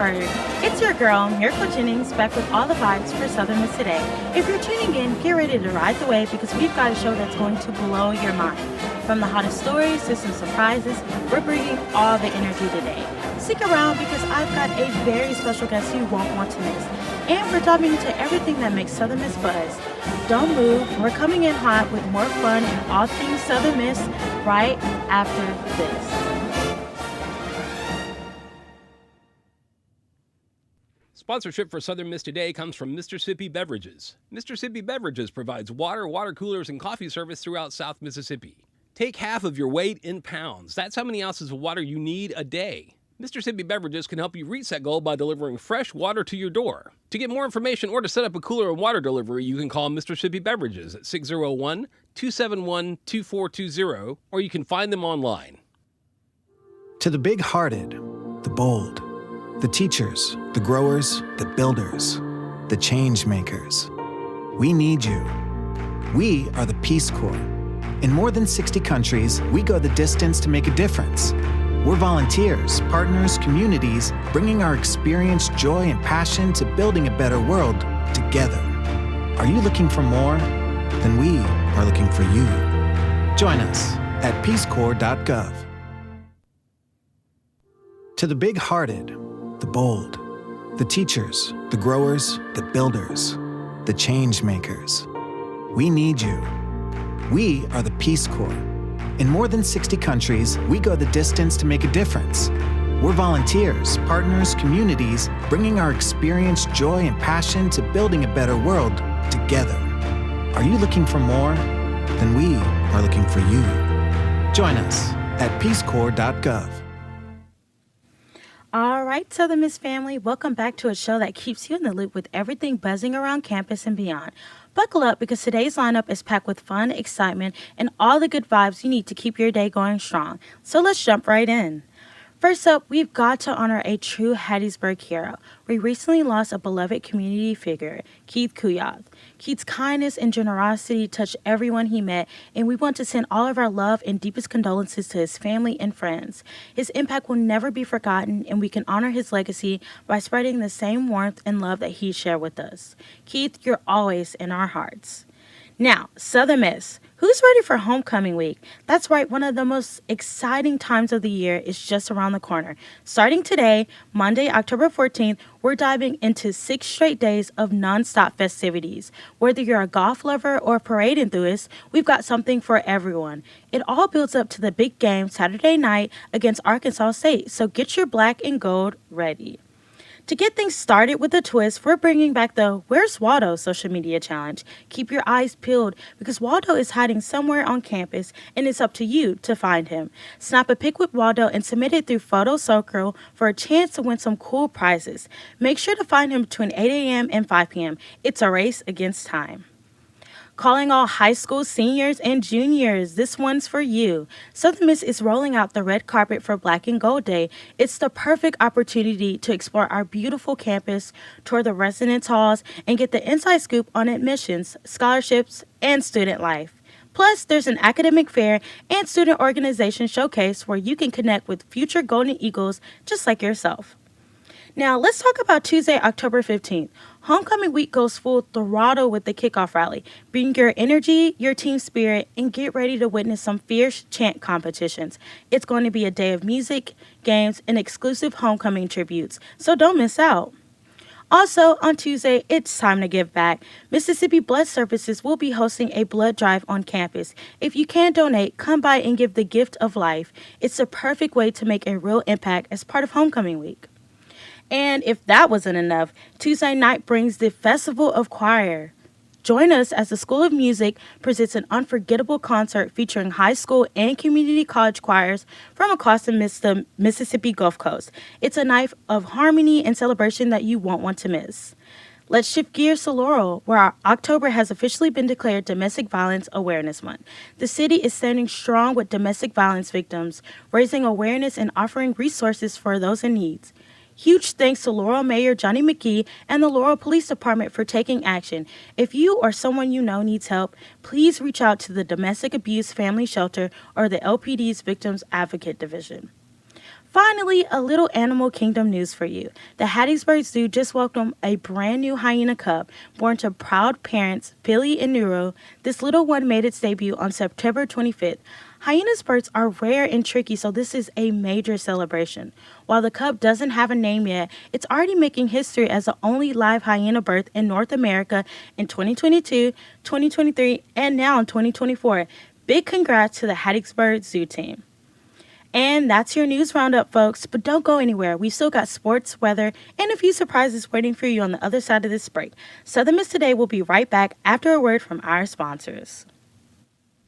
Pittsburgh. It's your girl, Miracle Jennings, back with all the vibes for Southern Miss Today. If you're tuning in, get ready to ride the wave because we've got a show that's going to blow your mind. From the hottest stories to some surprises, we're bringing all the energy today. Stick around because I've got a very special guest you won't want to miss. And we're diving into everything that makes Southern Miss buzz. Don't move, we're coming in hot with more fun and all things Southern Miss right after this. Sponsorship for Southern Miss Today comes from Mississippi Beverages. Mississippi Beverages provides water, water coolers, and coffee service throughout South Mississippi. Take half of your weight in pounds. That's how many ounces of water you need a day. Mississippi Beverages can help you reach that goal by delivering fresh water to your door. To get more information or to set up a cooler and water delivery, you can call Mississippi Beverages at 601-271-2420, or you can find them online. To the big-hearted, the bold, the teachers, the growers, the builders, the change makers. We need you. We are the Peace Corps. In more than 60 countries, we go the distance to make a difference. We're volunteers, partners, communities, bringing our experience, joy, and passion to building a better world together. Are you looking for more? Then we are looking for you. Join us at peacecorps.gov. To the big-hearted, the bold, the teachers, the growers, the builders, the change makers. We need you. We are the Peace Corps. In more than 60 countries, we go the distance to make a difference. We're volunteers, partners, communities, bringing our experience, joy, and passion to building a better world together. Are you looking for more? Then we are looking for you. Join us at peacecorps.gov. All right, Southern Miss family, welcome back to a show that keeps you in the loop with everything buzzing around campus and beyond. Buckle up because today's lineup is packed with fun, excitement, and all the good vibes you need to keep your day going strong. So let's jump right in. First up, we've got to honor a true Hattiesburg hero. We recently lost a beloved community figure, Keith Kuyath. Keith's kindness and generosity touched everyone he met, and we want to send all of our love and deepest condolences to his family and friends. His impact will never be forgotten, and we can honor his legacy by spreading the same warmth and love that he shared with us. Keith, you're always in our hearts. Now, Southern Miss, who's ready for homecoming week? That's right, one of the most exciting times of the year is just around the corner. Starting today, Monday, October 14th, we're diving into 6 straight days of nonstop festivities. Whether you're a golf lover or a parade enthusiast, we've got something for everyone. It all builds up to the big game Saturday night against Arkansas State, so get your black and gold ready. To get things started with a twist, we're bringing back the Where's Waldo social media challenge. Keep your eyes peeled because Waldo is hiding somewhere on campus and it's up to you to find him. Snap a pic with Waldo and submit it through Photo Circle for a chance to win some cool prizes. Make sure to find him between 8 a.m. and 5 p.m. It's a race against time. Calling all high school seniors and juniors, this one's for you. Southern Miss is rolling out the red carpet for Black and Gold Day. It's the perfect opportunity to explore our beautiful campus, tour the residence halls, and get the inside scoop on admissions, scholarships, and student life. Plus, there's an academic fair and student organization showcase where you can connect with future Golden Eagles just like yourself. Now, let's talk about Tuesday, October 15th. Homecoming week goes full throttle with the kickoff rally. Bring your energy, your team spirit, and get ready to witness some fierce chant competitions. It's going to be a day of music, games, and exclusive homecoming tributes, so don't miss out. Also, on Tuesday, it's time to give back. Mississippi Blood Services will be hosting a blood drive on campus. If you can donate, come by and give the gift of life. It's a perfect way to make a real impact as part of homecoming week. And if that wasn't enough, Tuesday night brings the Festival of Choir. Join us as the School of Music presents an unforgettable concert featuring high school and community college choirs from across the Mississippi Gulf Coast. It's a night of harmony and celebration that you won't want to miss. Let's shift gears to Laurel, where our October has officially been declared Domestic Violence Awareness Month. The city is standing strong with domestic violence victims, raising awareness and offering resources for those in need. Huge thanks to Laurel Mayor Johnny McGee and the Laurel Police Department for taking action. If you or someone you know needs help, please reach out to the Domestic Abuse Family Shelter or the LPD's Victims Advocate Division. Finally, a little Animal Kingdom news for you. The Hattiesburg Zoo just welcomed a brand new hyena cub born to proud parents, Billy and Nero. This little one made its debut on September 25th. Hyenas births are rare and tricky, so this is a major celebration. While the cub doesn't have a name yet, it's already making history as the only live hyena birth in North America in 2022, 2023, and now in 2024. Big congrats to the Hattiesburg Zoo team. And that's your news roundup, folks. But don't go anywhere. We've still got sports, weather, and a few surprises waiting for you on the other side of this break. Southern Miss Today will be right back after a word from our sponsors.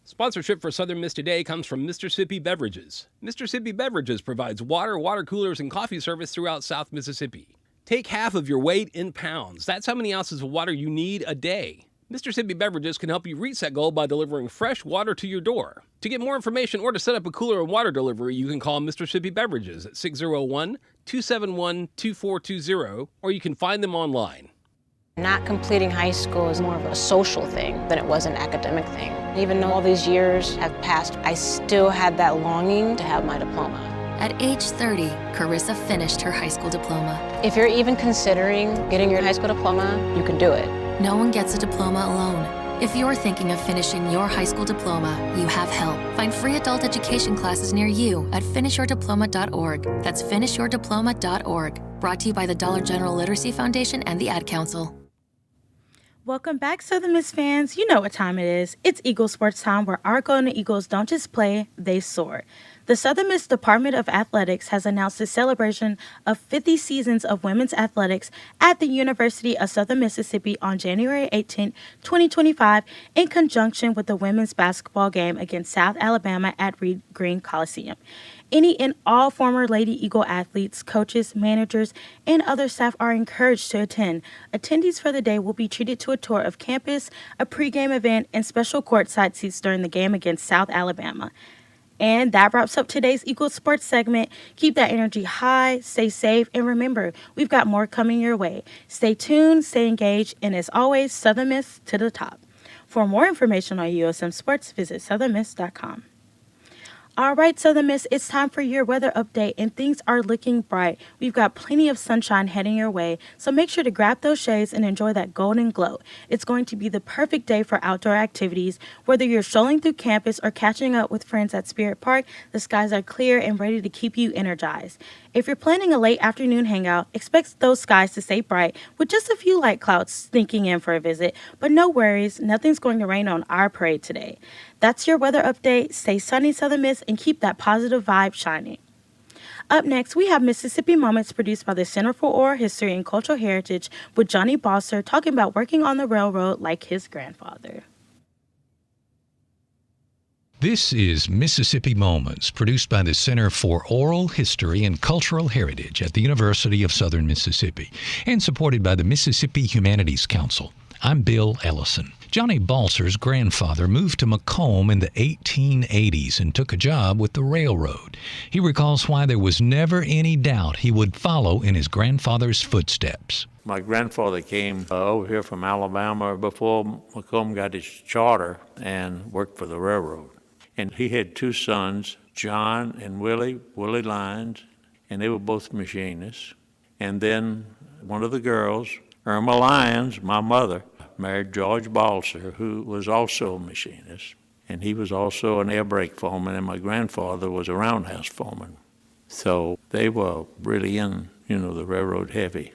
Sponsorship for Southern Miss Today comes from Mississippi Beverages. Mississippi Beverages provides water, water coolers, and coffee service throughout South Mississippi. Take half of your weight in pounds. That's how many ounces of water you need a day. Mississippi Beverages can help you reach that goal by delivering fresh water to your door. To get more information or to set up a cooler and water delivery, you can call Mississippi Beverages at 601-271-2420, or you can find them online. Not completing high school is more of a social thing than it was an academic thing. Even though all these years have passed, I still had that longing to have my diploma. At age 30, Carissa finished her high school diploma. If you're even considering getting your high school diploma, you can do it. No one gets a diploma alone. If you're thinking of finishing your high school diploma, you have help. Find free adult education classes near you at finishyourdiploma.org. That's finishyourdiploma.org. Brought to you by the Dollar General Literacy Foundation and the Ad Council. Welcome back, Southern Miss fans. You know what time it is. It's Eagle Sports time, where our Golden Eagles don't just play, they soar. The Southern Miss Department of Athletics has announced a celebration of 50 seasons of women's athletics at the University of Southern Mississippi on January 18, 2025, in conjunction with the women's basketball game against South Alabama at Reed Green Coliseum. Any and all former Lady Eagle athletes, coaches, managers, and other staff are encouraged to attend. Attendees for the day will be treated to a tour of campus, a pregame event, and special courtside seats during the game against South Alabama. And that wraps up today's Eagle Sports segment. Keep that energy high, stay safe, and remember, we've got more coming your way. Stay tuned, stay engaged, and as always, Southern Miss to the top. For more information on USM Sports, visit southernmiss.com. All right, Southern Miss, it's time for your weather update, and things are looking bright. We've got plenty of sunshine heading your way, so make sure to grab those shades and enjoy that golden glow. It's going to be the perfect day for outdoor activities. Whether you're strolling through campus or catching up with friends at Spirit Park, the skies are clear and ready to keep you energized. If you're planning a late afternoon hangout, expect those skies to stay bright with just a few light clouds sneaking in for a visit. But no worries, nothing's going to rain on our parade today. That's your weather update. Stay sunny, Southern Miss, and keep that positive vibe shining. Up next, we have Mississippi Moments produced by the Center for Oral History and Cultural Heritage with Johnny Bosser talking about working on the railroad like his grandfather. This is Mississippi Moments, produced by the Center for Oral History and Cultural Heritage at the University of Southern Mississippi, and supported by the Mississippi Humanities Council. I'm Bill Ellison. Johnny Balser's grandfather moved to Macomb in the 1880s and took a job with the railroad. He recalls why there was never any doubt he would follow in his grandfather's footsteps. My grandfather came over here from Alabama before Macomb got his charter and worked for the railroad. And he had two sons, John and Willie Lyons, and they were both machinists. And then one of the girls, Irma Lyons, my mother, married George Balser, who was also a machinist. And he was also an air brake foreman, and my grandfather was a roundhouse foreman. So they were really in, the railroad heavy.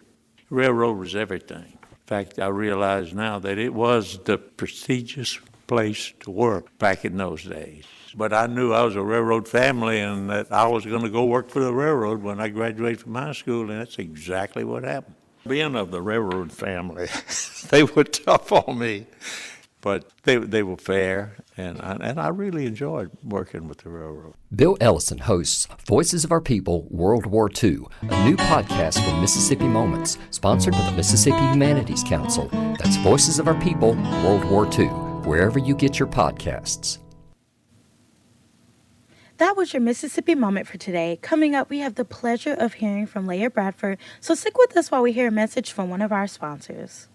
Railroad was everything. In fact, I realize now that it was the prestigious place to work back in those days. But I knew I was a railroad family and that I was going to go work for the railroad when I graduated from high school, and that's exactly what happened. Being of the railroad family, they were tough on me, but they were fair, and I really enjoyed working with the railroad. Bill Ellison hosts Voices of Our People World War II, a new podcast from Mississippi Moments, sponsored by the Mississippi Humanities Council. That's Voices of Our People World War II, wherever you get your podcasts. That was your Mississippi Moment for today. Coming up, we have the pleasure of hearing from Leah Bradford, so stick with us while we hear a message from one of our sponsors.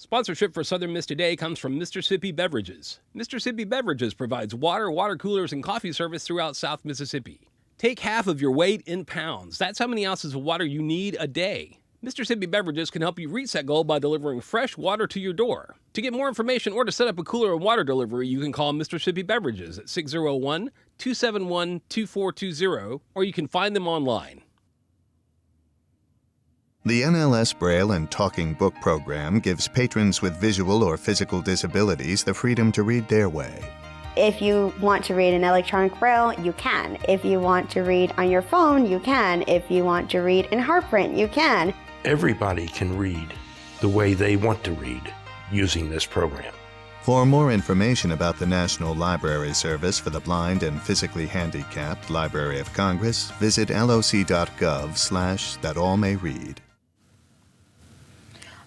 Sponsorship for Southern Miss Today comes from Mississippi Beverages. Mississippi Beverages provides water, water coolers, and coffee service throughout South Mississippi. Take half of your weight in pounds. That's how many ounces of water you need a day. Mississippi Beverages can help you reach that goal by delivering fresh water to your door. To get more information or to set up a cooler and water delivery, you can call Mississippi Beverages at 601-271-2420, or you can find them online. The NLS Braille and Talking Book program gives patrons with visual or physical disabilities the freedom to read their way. If you want to read in electronic braille, you can. If you want to read on your phone, you can. If you want to read in heart print, you can. Everybody can read the way they want to read using this program. For more information about the National Library Service for the Blind and Physically Handicapped Library of Congress, visit loc.gov/thatallmayread.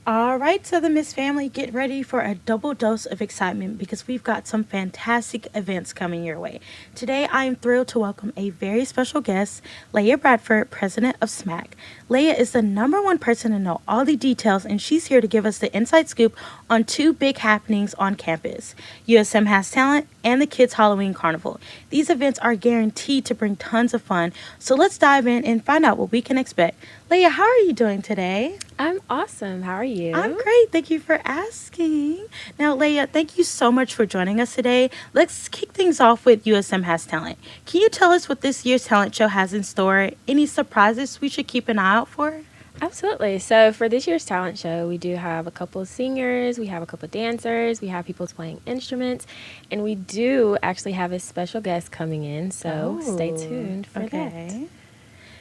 All right, Southern Miss family, get ready for a double dose of excitement because we've got some fantastic events coming your way. Today, I am thrilled to welcome a very special guest, Leah Bradford, president of SMAC. Leah is the #1 person to know all the details, and she's here to give us the inside scoop on two big happenings on campus. USM Has Talent and the Kids Halloween Carnival. These events are guaranteed to bring tons of fun, so let's dive in and find out what we can expect. Leah, how are you doing today? I'm awesome. How are you? I'm great. Thank you for asking. Now, Leah, thank you so much for joining us today. Let's kick things off with USM Has Talent. Can you tell us what this year's talent show has in store? Any surprises we should keep an eye out for? Absolutely. So for this year's talent show, we do have a couple of singers, we have a couple of dancers, we have people playing instruments, and we do actually have a special guest coming in, so stay tuned for that.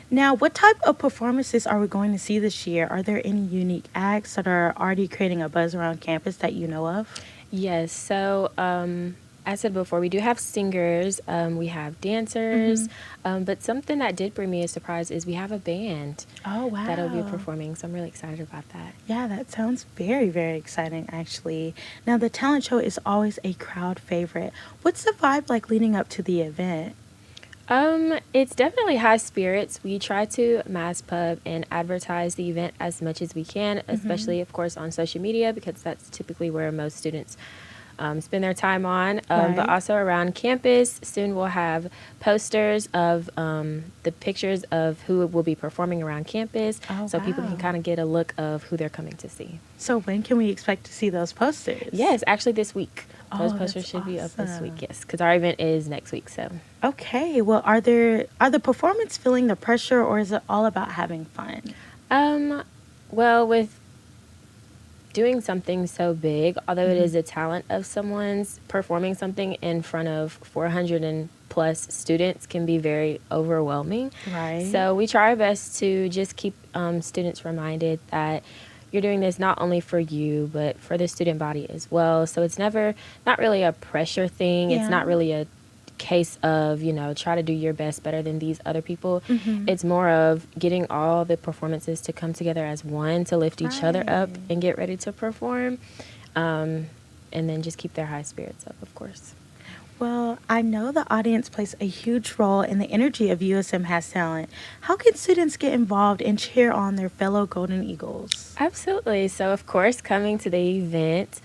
Now, what type of performances are we going to see this year? Are there any unique acts that are already creating a buzz around campus that you know of? Yes. So, as I said before, we do have singers, we have dancers, but something that did bring me a surprise is we have a band. Oh, wow. That'll be performing, so I'm really excited about that. Yeah, that sounds very, very exciting, actually. Now, the talent show is always a crowd favorite. What's the vibe like leading up to the event? It's definitely high spirits. We try to mass pub and advertise the event as much as we can, especially, of course, on social media, because that's typically where most students spend their time on. But also around campus, soon we'll have posters of the pictures of who will be performing around campus, so people can kind of get a look of who they're coming to see. So when can we expect to see those posters? Yes, actually this week. Those posters should be up this week, yes, because our event is next week. So okay, well, are the performers feeling the pressure, or is it all about having fun? Well, with doing something so big, although it is a talent of someone's, performing something in front of 400 and plus students can be very overwhelming. Right. So we try our best to just keep students reminded that you're doing this not only for you, but for the student body as well. So it's not really a pressure thing. Yeah. It's not really a case of, try to do your best better than these other people. It's more of getting all the performances to come together as one, to lift each other up and get ready to perform. And then just keep their high spirits up, of course. Well, I know the audience plays a huge role in the energy of USM Has Talent. How can students get involved and cheer on their fellow Golden Eagles? Absolutely. So, of course, coming to the event,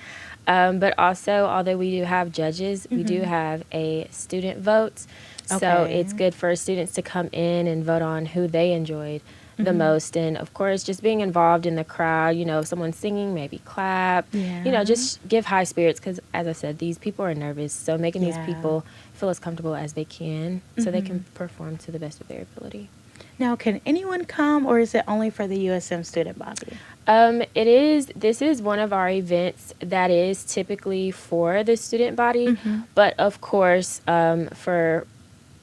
but also, although we do have judges, we do have a student vote. So it's good for students to come in and vote on who they enjoyed the most. And of course, just being involved in the crowd, if someone's singing, maybe clap, just give high spirits, because as I said, these people are nervous. So making these people feel as comfortable as they can so they can perform to the best of their ability. Now, can anyone come, or is it only for the USM student body? This is one of our events that is typically for the student body, but of course, for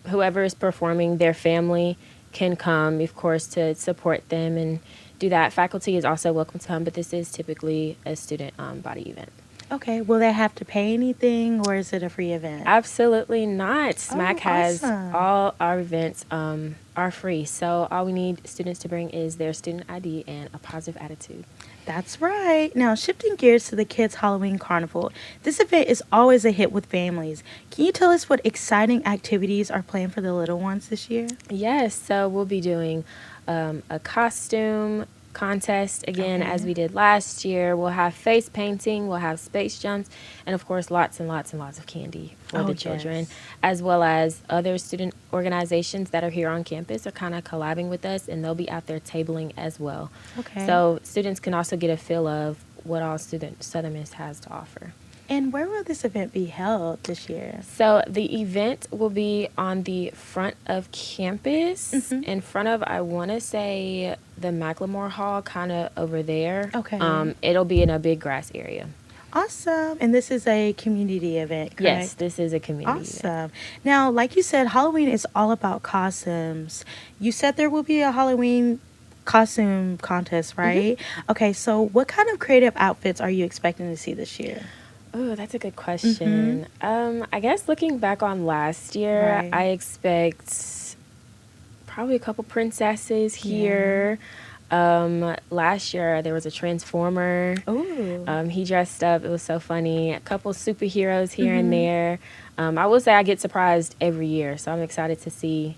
whoever is performing, their family can come, of course, to support them and do that. Faculty is also welcome to come, but this is typically a student body event. Okay, will they have to pay anything, or is it a free event? Absolutely not. SMAC has all our events are free, so all we need students to bring is their student ID and a positive attitude. That's right. Now, shifting gears to the Kids Halloween Carnival. This event is always a hit with families. Can you tell us what exciting activities are planned for the little ones this year? Yes, so we'll be doing a costume contest again as we did last year. We'll have face painting, we'll have space jumps, and of course lots and lots and lots of candy for the children, as well as other student organizations that are here on campus are kind of collabing with us, and they'll be out there tabling as well. So students can also get a feel of what all Southern Miss has to offer. And where will this event be held this year? So the event will be on the front of campus, in front of, I want to say, the Macklemore Hall, kind of over there. It'll be in a big grass area. Awesome. And this is a community event, correct? Yes, this is a community event. Awesome. Now, like you said, Halloween is all about costumes. You said there will be a Halloween costume contest, right? Okay, so what kind of creative outfits are you expecting to see this year? Oh, that's a good question. I guess looking back on last year, I expect probably a couple princesses here. Last year, there was a Transformer. He dressed up. It was so funny. A couple superheroes here and there. I will say I get surprised every year, so I'm excited to see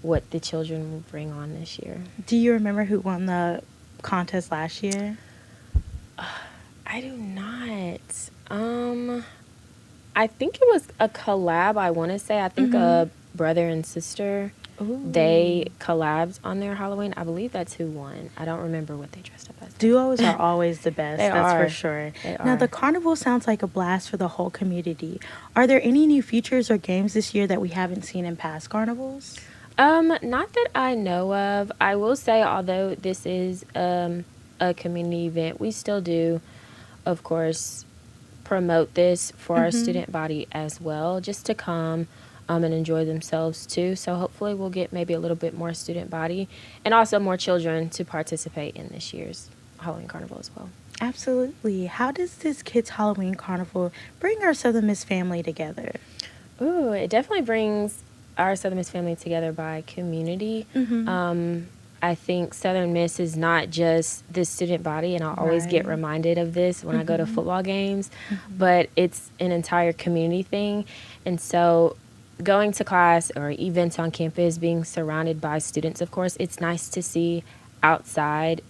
what the children will bring on this year. Do you remember who won the contest last year? I do not. I think it was a collab, I want to say. I think a brother and sister, they collabed on their Halloween. I believe that's who won. I don't remember what they dressed up as. Duos are always the best, that's for sure. Now, are. the carnival sounds like a blast for the whole community. Are there any new features or games this year that we haven't seen in past carnivals? Not that I know of. I will say, although this is a community event, we still do, of course, promote this for our student body as well, just to come and enjoy themselves too. So hopefully we'll get maybe a little bit more student body and also more children to participate in this year's Halloween Carnival as well. Absolutely. How does this Kids Halloween Carnival bring our Southern Miss family together? Ooh, it definitely brings our Southern Miss family together by community. I think Southern Miss is not just the student body, and I'll always get reminded of this when I go to football games, but it's an entire community thing. And so going to class or events on campus, being surrounded by students, of course, it's nice to see outside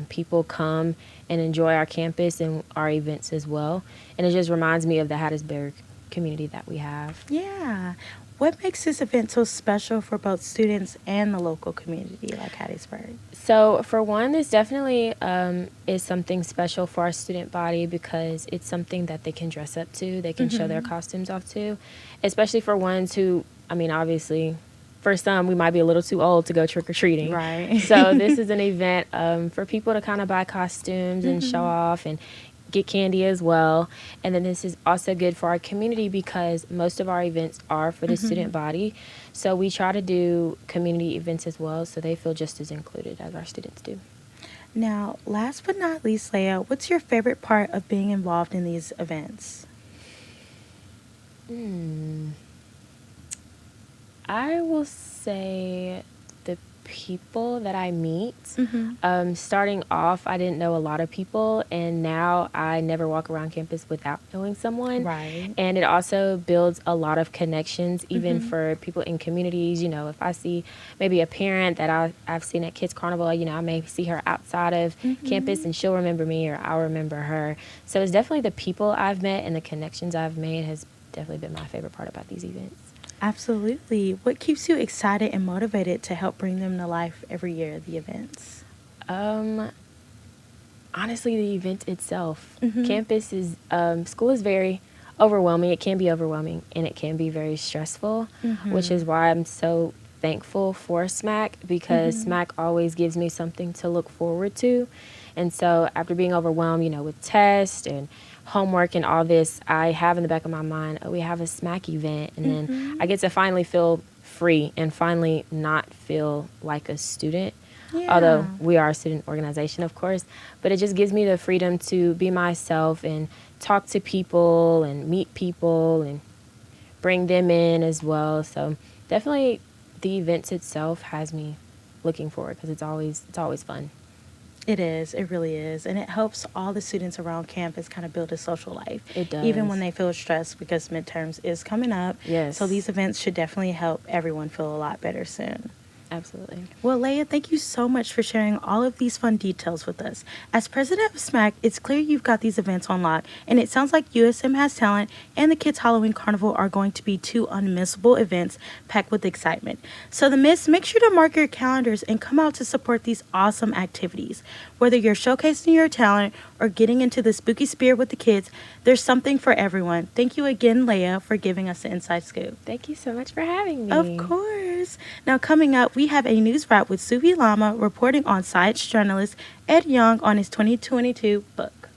people come and enjoy our campus and our events as well. And it just reminds me of the Hattiesburg community that we have. Yeah. What makes this event so special for both students and the local community like Hattiesburg? So for one, this definitely is something special for our student body because it's something that they can dress up to, they can show their costumes off to, especially for ones who, I mean, obviously, for some, we might be a little too old to go trick-or-treating. Right. So this is an event for people to kind of buy costumes and show off and get candy as well. And then this is also good for our community because most of our events are for the student body. So we try to do community events as well so they feel just as included as our students do. Now, last but not least, Leia, what's your favorite part of being involved in these events? I will say the people that I meet. Starting off, I didn't know a lot of people, and now I never walk around campus without knowing someone. Right. And it also builds a lot of connections, even for people in communities. You know, if I see maybe a parent that I've seen at Kids Carnival, you know, I may see her outside of campus and she'll remember me or I'll remember her. So it's definitely the people I've met and the connections I've made has definitely been my favorite part about these events. Absolutely. What keeps you excited and motivated to help bring them to life every year, the events? Honestly, the event itself. Campus is, school is very overwhelming. It can be overwhelming and it can be very stressful, which is why I'm so thankful for SMAC because SMAC always gives me something to look forward to. And so after being overwhelmed, you know, with tests and homework and all this, I have in the back of my mind, oh, we have a SMAC event. And then I get to finally feel free and finally not feel like a student. Although we are a student organization, of course, but it just gives me the freedom to be myself and talk to people and meet people and bring them in as well. So definitely the events itself has me looking forward because it's always fun. It is. It really is. And it helps all the students around campus kind of build a social life. It does. Even when they feel stressed because midterms is coming up. Yes. So these events should definitely help everyone feel a lot better soon. Absolutely. Well, Leia, thank you so much for sharing all of these fun details with us. As president of SMAC, it's clear you've got these events on lock, and it sounds like USM Has Talent and the Kids Halloween Carnival are going to be two unmissable events packed with excitement. So the Miss, make sure to mark your calendars and come out to support these awesome activities. Whether you're showcasing your talent or getting into the spooky spirit with the kids, there's something for everyone. Thank you again, Leia, for giving us the inside scoop. Thank you so much for having me. Of course. Now, coming up, we have a news wrap with Suvi Lama reporting on science journalist Ed Young on his 2022 book.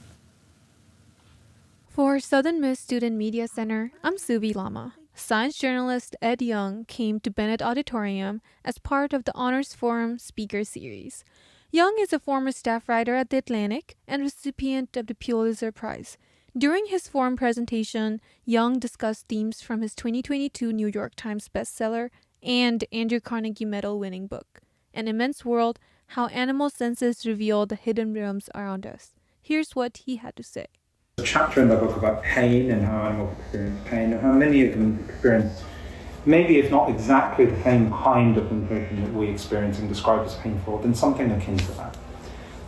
For Southern Miss Student Media Center, I'm Suvi Lama. Science journalist Ed Young came to Bennett Auditorium as part of the Honors Forum Speaker Series. Young is a former staff writer at The Atlantic and recipient of the Pulitzer Prize. During his forum presentation, Young discussed themes from his 2022 New York Times bestseller and Andrew Carnegie Medal-winning book, An Immense World: How Animal Senses Reveal the Hidden Realms Around Us. Here's what he had to say. There's a chapter in the book about pain and how animals experience pain and how many of them experience, maybe if not exactly the same kind of sensation that we experience and describe as painful, then something akin to that.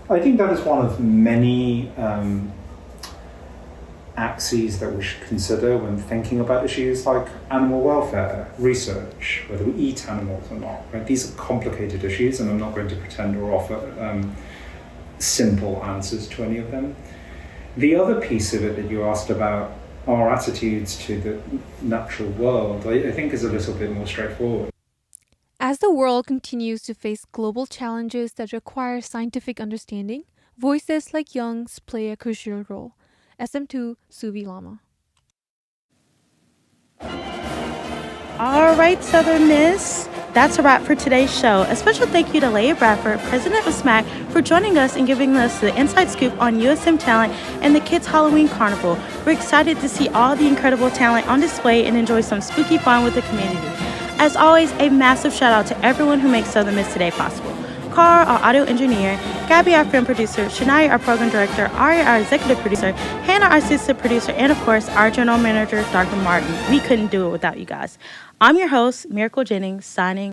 I think that is one of many axes that we should consider when thinking about issues like animal welfare, research, whether we eat animals or not. Right? These are complicated issues, and I'm not going to pretend or offer simple answers to any of them. The other piece of it that you asked about, our attitudes to the natural world, I think is a little bit more straightforward. As the world continues to face global challenges that require scientific understanding, voices like Young's play a crucial role. SM2, Suvi Lama. All right, Southern Miss. That's a wrap for today's show. A special thank you to Leia Bradford, president of SMAC, for joining us and giving us the inside scoop on USM Talent and the Kids Halloween Carnival. We're excited to see all the incredible talent on display and enjoy some spooky fun with the community. As always, a massive shout out to everyone who makes Southern Miss Today possible. Carl, our audio engineer, Gabby, our film producer, Shania, our program director, Ari, our executive producer, Hannah, our assistant producer, and of course, our general manager, Dr. Martin. We couldn't do it without you guys. I'm your host, Miracle Jennings, signing